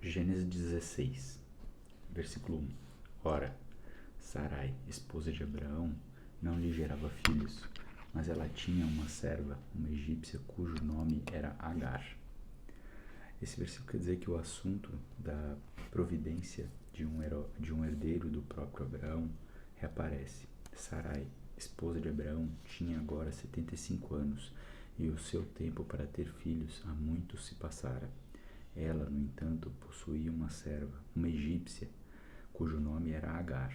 Gênesis 16, versículo 1. Ora, Sarai, esposa de Abraão, não lhe gerava filhos, mas ela tinha uma serva, uma egípcia, cujo nome era Agar. Esse versículo quer dizer que o assunto da providência de um herdeiro do próprio Abraão reaparece. Sarai, esposa de Abraão, tinha agora 75 anos e o seu tempo para ter filhos há muito se passara. Ela, no entanto, possuía uma serva, uma egípcia, cujo nome era Agar,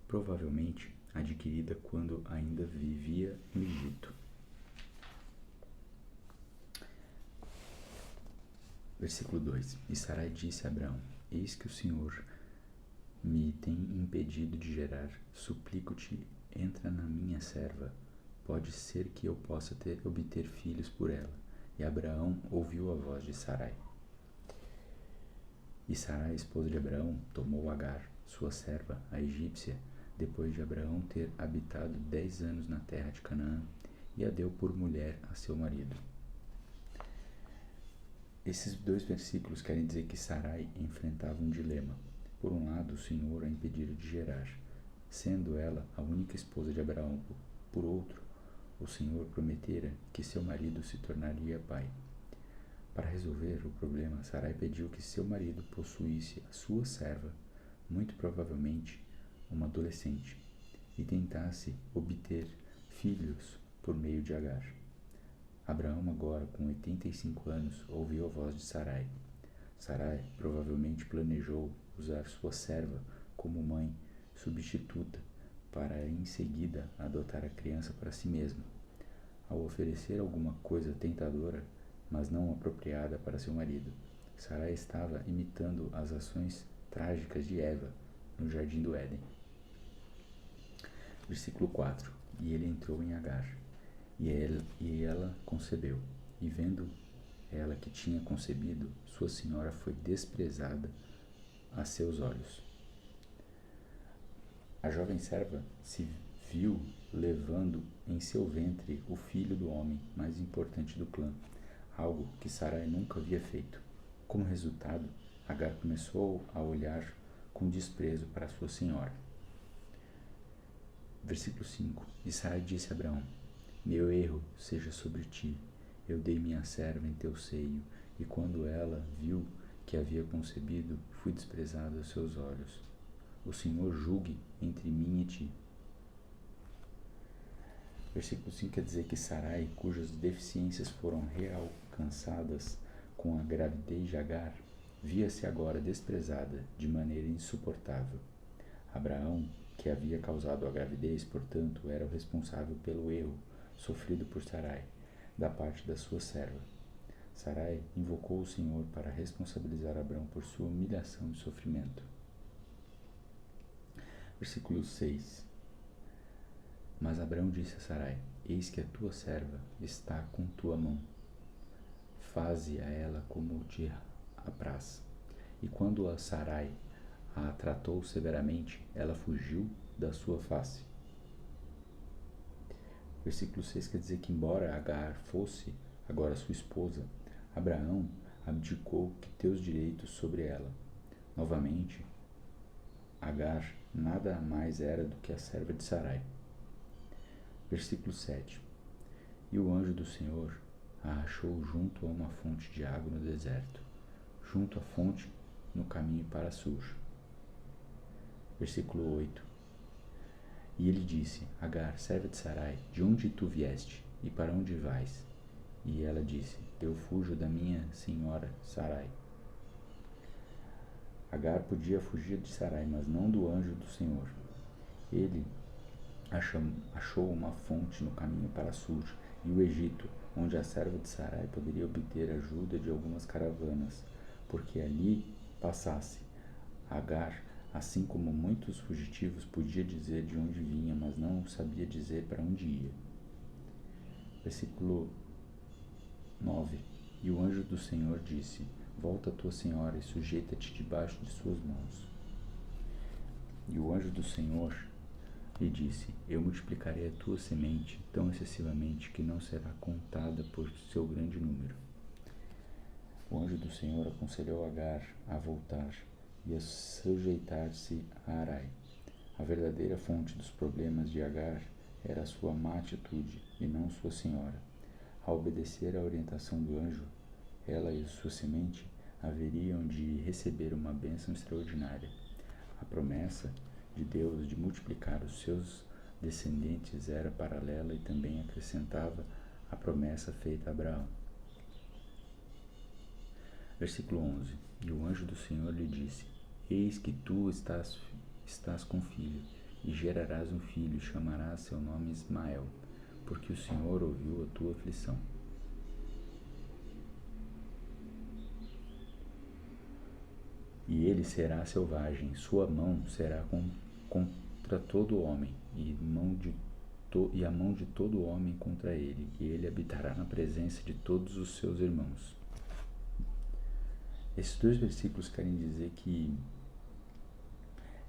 provavelmente adquirida quando ainda vivia no Egito. Versículo 2. E Sarai disse a Abraão: Eis que o Senhor me tem impedido de gerar, suplico-te, entra na minha serva, pode ser que eu possa obter filhos por ela. E Abraão ouviu a voz de Sarai. E Sarai, esposa de Abraão, tomou Agar, sua serva, a egípcia, depois de Abraão ter habitado 10 anos na terra de Canaã, e a deu por mulher a seu marido. Esses dois versículos querem dizer que Sarai enfrentava um dilema. Por um lado, o Senhor a impedira de gerar, sendo ela a única esposa de Abraão. Por outro, o Senhor prometera que seu marido se tornaria pai. Para resolver o problema, Sarai pediu que seu marido possuísse a sua serva, muito provavelmente uma adolescente, e tentasse obter filhos por meio de Agar. Abraão, agora com 85 anos, ouviu a voz de Sarai. Sarai provavelmente planejou usar sua serva como mãe substituta para em seguida adotar a criança para si mesma. Ao oferecer alguma coisa tentadora, mas não apropriada para seu marido, Sarai estava imitando as ações trágicas de Eva no jardim do Éden. Versículo 4. E ele entrou em Agar, e ela concebeu, e vendo ela que tinha concebido, sua senhora foi desprezada a seus olhos. A jovem serva se viu levando em seu ventre o filho do homem mais importante do clã, algo que Sarai nunca havia feito. Como resultado, Agar começou a olhar com desprezo para sua senhora. Versículo 5. E Sarai disse a Abraão: Meu erro seja sobre ti. Eu dei minha serva em teu seio, e quando ela viu que havia concebido, fui desprezada aos seus olhos. O Senhor julgue entre mim e ti. Versículo 5 quer dizer que Sarai, cujas deficiências foram realcançadas com a gravidez de Agar, via-se agora desprezada de maneira insuportável. Abraão, que havia causado a gravidez, portanto, era o responsável pelo erro sofrido por Sarai, da parte da sua serva. Sarai invocou o Senhor para responsabilizar Abraão por sua humilhação e sofrimento. Versículo 6. Mas Abraão disse a Sarai: Eis que a tua serva está com tua mão. Faze a ela como te apraz. E quando a Sarai a tratou severamente, ela fugiu da sua face. Versículo 6 quer dizer que, embora Agar fosse agora sua esposa, Abraão abdicou que teus direitos sobre ela. Novamente, Agar nada mais era do que a serva de Sarai. Versículo 7. E o anjo do Senhor a achou junto a uma fonte de água no deserto, junto à fonte no caminho para Sur. Versículo 8. E ele disse: Agar, serva de Sarai, de onde tu vieste e para onde vais? E ela disse: Eu fujo da minha senhora Sarai. Agar podia fugir de Sarai, mas não do anjo do Senhor. Ele achou uma fonte no caminho para Sur e o Egito, onde a serva de Sarai poderia obter ajuda de algumas caravanas, porque ali passasse. Agar, assim como muitos fugitivos, podia dizer de onde vinha, mas não sabia dizer para onde ia. Versículo 9. E o anjo do Senhor disse: Volta a tua senhora e sujeita-te debaixo de suas mãos. E o anjo do Senhor lhe disse: Eu multiplicarei a tua semente tão excessivamente que não será contada por seu grande número. O anjo do Senhor aconselhou Agar a voltar e a sujeitar-se a Arai. A verdadeira fonte dos problemas de Agar era sua má atitude e não sua senhora. Ao obedecer à orientação do anjo, ela e sua semente haveriam de receber uma bênção extraordinária. A promessa de Deus de multiplicar os seus descendentes era paralela e também acrescentava a promessa feita a Abraão. Versículo 11. E o anjo do Senhor lhe disse: Eis que tu estás com filho, e gerarás um filho, e chamarás seu nome Ismael, porque o Senhor ouviu a tua aflição. E ele será selvagem, sua mão será contra todo homem, e a mão de todo homem contra ele, e ele habitará na presença de todos os seus irmãos. Esses dois versículos querem dizer que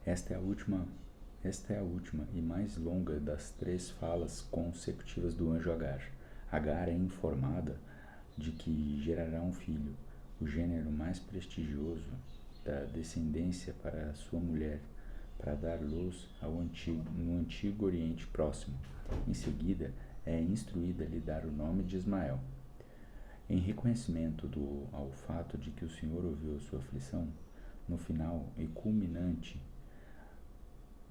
esta é a última e mais longa das 3 falas consecutivas do anjo Agar. Agar é informada de que gerará um filho, o gênero mais prestigioso da descendência para sua mulher, para dar luz no antigo Oriente Próximo. Em seguida, é instruída a lhe dar o nome de Ismael. Em reconhecimento ao fato de que o Senhor ouviu a sua aflição, no final e culminante,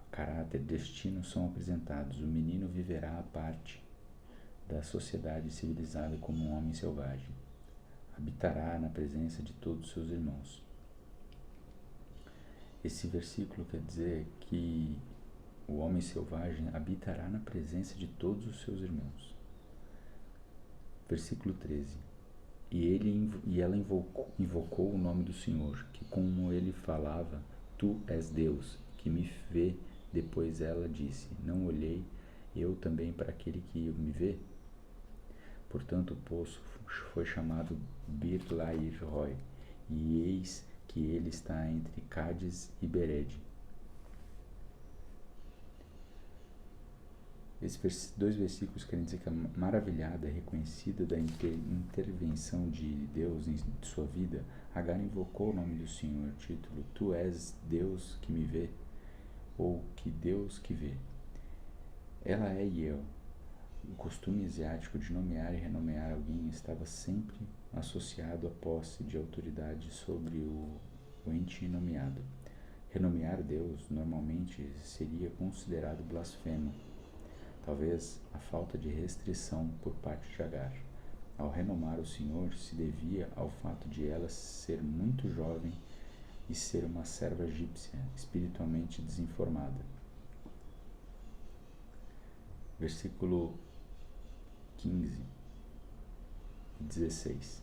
caráter e destino são apresentados. O menino viverá à parte da sociedade civilizada como um homem selvagem. Habitará na presença de todos os seus irmãos. Esse versículo quer dizer que o homem selvagem habitará na presença de todos os seus irmãos. Versículo 13. E ela invocou o nome do Senhor, que como ele falava, tu és Deus, que me vê. Depois ela disse, não olhei eu também para aquele que me vê? Portanto, o poço foi chamado Bir-Lahai-Roi, e eis que ele está entre Cádiz e Esses 2 versículos querem dizer que a maravilhada, reconhecida da intervenção de Deus em sua vida, Agar invocou o nome do Senhor, título, tu és Deus que me vê, ou que Deus que vê. Ela é e eu. O costume asiático de nomear e renomear alguém estava sempre associado à posse de autoridade sobre o ente nomeado. Renomear Deus normalmente seria considerado blasfemo. Talvez a falta de restrição por parte de Agar. Ao renomar o Senhor, se devia ao fato de ela ser muito jovem e ser uma serva egípcia, espiritualmente desinformada. Versículo 15 e 16.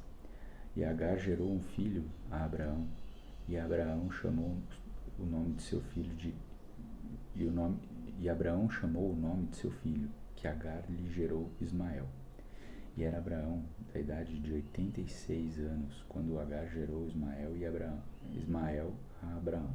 E Agar gerou um filho a Abraão, e Abraão chamou o nome de seu filho E Abraão chamou o nome de seu filho, que Agar lhe gerou Ismael. E era Abraão da idade de 86 anos, quando Agar gerou Ismael a Abraão.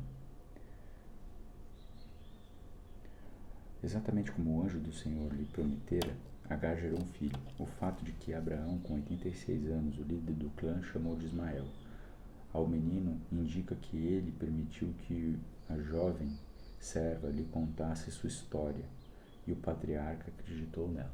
Exatamente como o anjo do Senhor lhe prometera, Agar gerou um filho. O fato de que Abraão, com 86 anos, o líder do clã, chamou de Ismael ao menino indica que ele permitiu que a jovem serva lhe contasse sua história, e o patriarca acreditou nela.